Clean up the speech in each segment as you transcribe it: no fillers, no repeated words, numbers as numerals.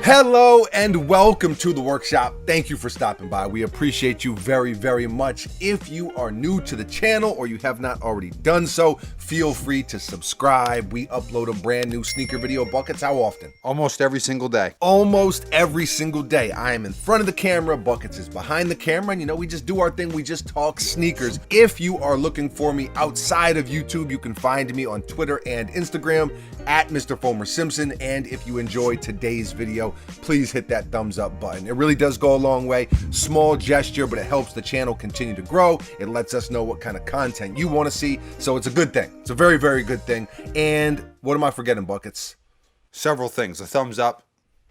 Hello and welcome to the workshop. Thank you for stopping by. We appreciate you very, very much. If you are new to the channel or you have not already done so, feel free to subscribe. We upload a brand new sneaker video. Buckets, how often? Almost every single day. Almost every single day. I am in front of the camera, Buckets is behind the camera, and you know, we just do our thing. We just talk sneakers. If you are looking for me outside of YouTube, you can find me on Twitter and Instagram at Mr. Fomer Simpson. And if you enjoyed today's video, please hit that thumbs up button. It really does go a long way. Small gesture, but it helps the channel continue to grow. It lets us know what kind of content you want to see. So it's a good thing. It's a very, very good thing. And what am I forgetting, Buckets? Several things. A thumbs up.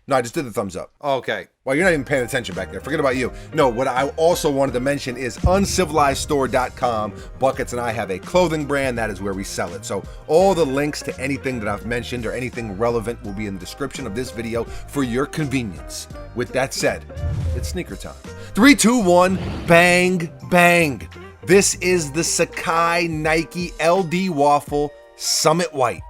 No, I just did the thumbs up. Okay. Well, you're not even paying attention back there. Forget about you. No, what I also wanted to mention is uncivilizedstore.com. Buckets and I have a clothing brand. That is where we sell it. So all the links to anything that I've mentioned or anything relevant will be in the description of this video for your convenience. With that said, it's sneaker time. 3, 2, 1, bang, bang. This is the Sacai Nike LD Waffle Summit White.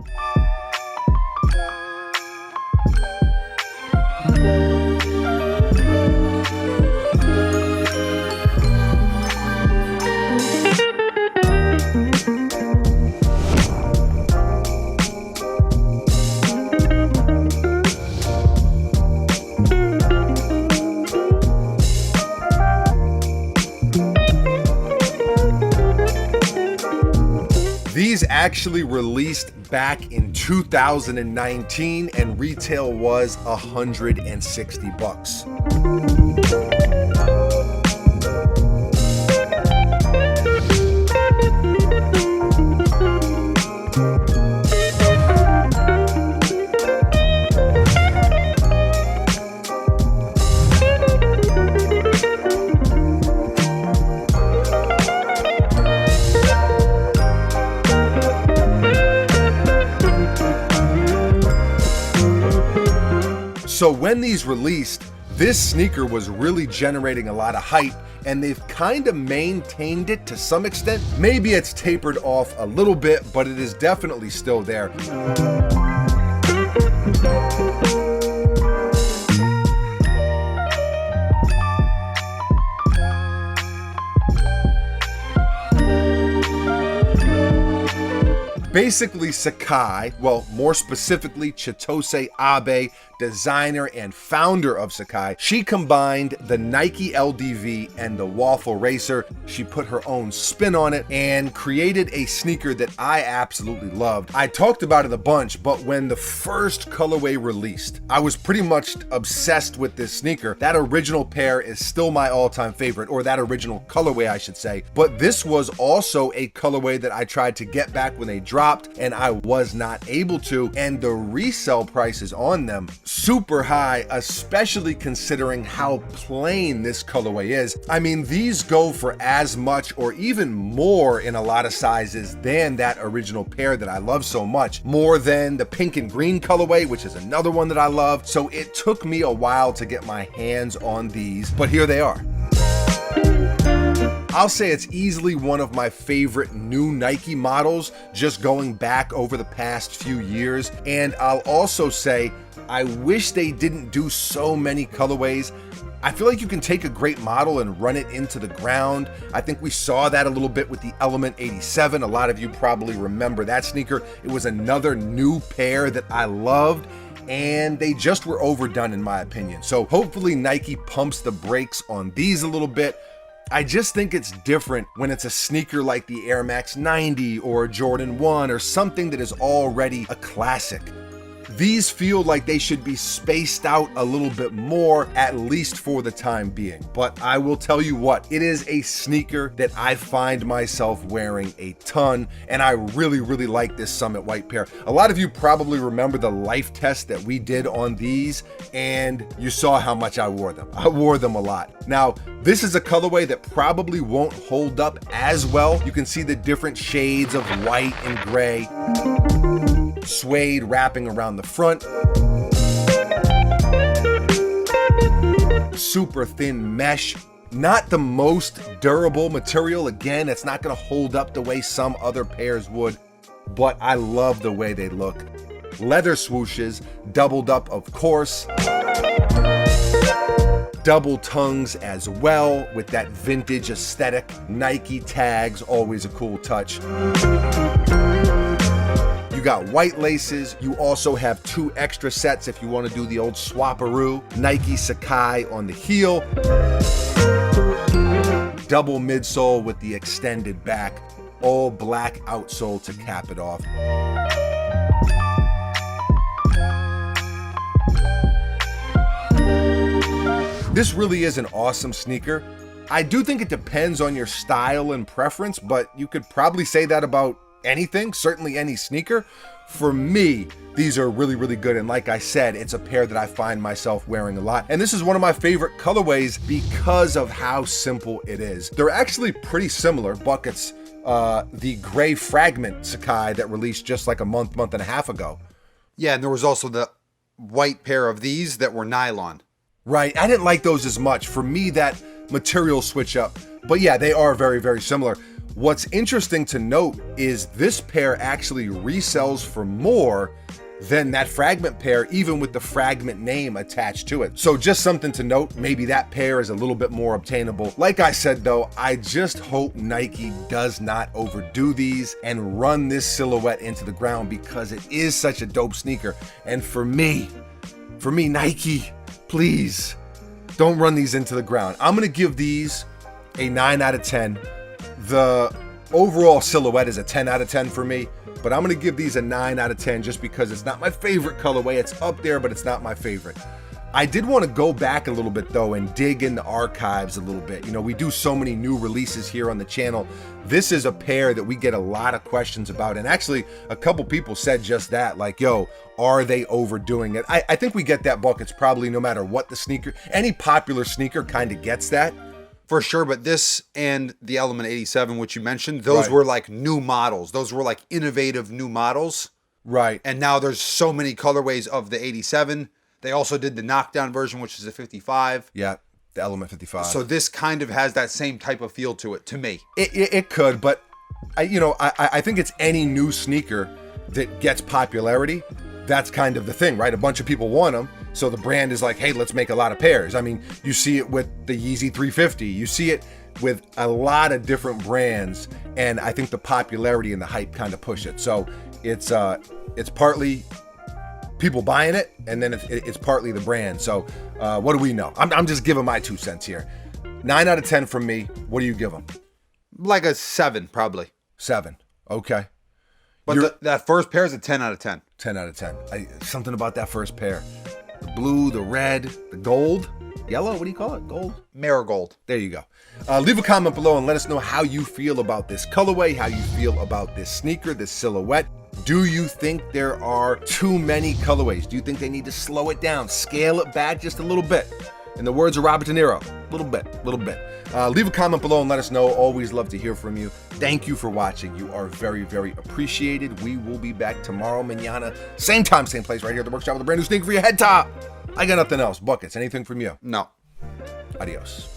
These actually released back in 2019 and retail was $160. So when these released, this sneaker was really generating a lot of hype, and they've kind of maintained it to some extent. Maybe it's tapered off a little bit, but it is definitely still there. Basically, Sacai, well, more specifically, Chitose Abe, designer and founder of Sacai, she combined the Nike LDV and the Waffle Racer. She put her own spin on it and created a sneaker that I absolutely loved. I talked about it a bunch, but when the first colorway released, I was pretty much obsessed with this sneaker. That original pair is still my all-time favorite, or that original colorway, I should say. But this was also a colorway that I tried to get back when they dropped, and I was not able to. And the resale prices on them, super high, especially considering how plain this colorway is. I mean, these go for as much or even more in a lot of sizes than that original pair that I love so much. More than the pink and green colorway, which is another one that I love. So it took me a while to get my hands on these, but here they are. I'll say it's easily one of my favorite new Nike models, just going back over the past few years. And I'll also say, I wish they didn't do so many colorways. I feel like you can take a great model and run it into the ground. I think we saw that a little bit with the Element 87. A lot of you probably remember that sneaker. It was another new pair that I loved, and they just were overdone in my opinion. So hopefully Nike pumps the brakes on these a little bit. I just think it's different when it's a sneaker like the Air Max 90 or a Jordan 1 or something that is already a classic. These feel like they should be spaced out a little bit more, at least for the time being. But I will tell you what, it is a sneaker that I find myself wearing a ton, and I really, really like this Summit White pair. A lot of you probably remember the life test that we did on these, and you saw how much I wore them. I wore them a lot. Now, this is a colorway that probably won't hold up as well. You can see the different shades of white and gray. Suede wrapping around the front. Super thin mesh Not the most durable material. Again, it's not going to hold up the way some other pairs would, but I love the way they look. Leather swooshes, doubled up of course. Double tongues as well with that vintage aesthetic. Nike tags, always a cool touch. You got white laces. You also have 2 extra sets if you want to do the old swapperoo. Nike Sakai on the heel. Double midsole with the extended back. All black outsole to cap it off. This really is an awesome sneaker. I do think it depends on your style and preference, but you could probably say that about anything, certainly any sneaker. For me, these are really, really good. And like I said, it's a pair that I find myself wearing a lot. And this is one of my favorite colorways because of how simple it is. They're actually pretty similar. Buckets, the gray fragment Sakai that released just like a month and a half ago. Yeah, and there was also the white pair of these that were nylon. Right, I didn't like those as much. For me, that material switch up. But yeah, they are very, very similar. What's interesting to note is this pair actually resells for more than that fragment pair, even with the fragment name attached to it. So just something to note, maybe that pair is a little bit more obtainable. Like I said though, I just hope Nike does not overdo these and run this silhouette into the ground because it is such a dope sneaker. And for me, Nike, please don't run these into the ground. I'm gonna give these a 9 out of 10. The overall silhouette is a 10 out of 10 for me, but I'm gonna give these a 9 out of 10 just because it's not my favorite colorway. It's up there, but it's not my favorite. I did want to go back a little bit though and dig in the archives a little bit. You know, we do so many new releases here on the channel. This is a pair that we get a lot of questions about, and actually a couple people said just that, like, yo, are they overdoing it? I think we get that, Buckets, probably no matter what the sneaker, any popular sneaker kind of gets that. For sure, but this and the Element 87, which you mentioned, those were like new models. Those were like innovative new models. Right. And now there's so many colorways of the 87. They also did the knockdown version, which is a 55. Yeah, the Element 55. So this kind of has that same type of feel to it, to me. It could, but I think it's any new sneaker that gets popularity. That's kind of the thing, right? A bunch of people want them, so the brand is like, hey, let's make a lot of pairs. I mean, you see it with the Yeezy 350. You see it with a lot of different brands, and I think the popularity and the hype kind of push it. So it's partly people buying it, and then it's partly the brand. So what do we know? I'm just giving my 2 cents here. 9 out of 10 from me. What do you give them? Like a 7, probably. 7. Okay. But that first pair is a 10 out of 10. 10 out of 10. Something about that first pair. The blue, the red, the gold, yellow, what do you call it? Gold? Marigold. There you go. Leave a comment below and let us know how you feel about this colorway, how you feel about this sneaker, this silhouette. Do you think there are too many colorways? Do you think they need to slow it down, scale it back just a little bit? In the words of Robert De Niro, little bit. Leave a comment below and let us know. Always love to hear from you. Thank you for watching. You are very, very appreciated. We will be back tomorrow, mañana. Same time, same place, right here at the workshop with a brand new sneaker for your head top. I got nothing else. Buckets, anything from you? No. Adios.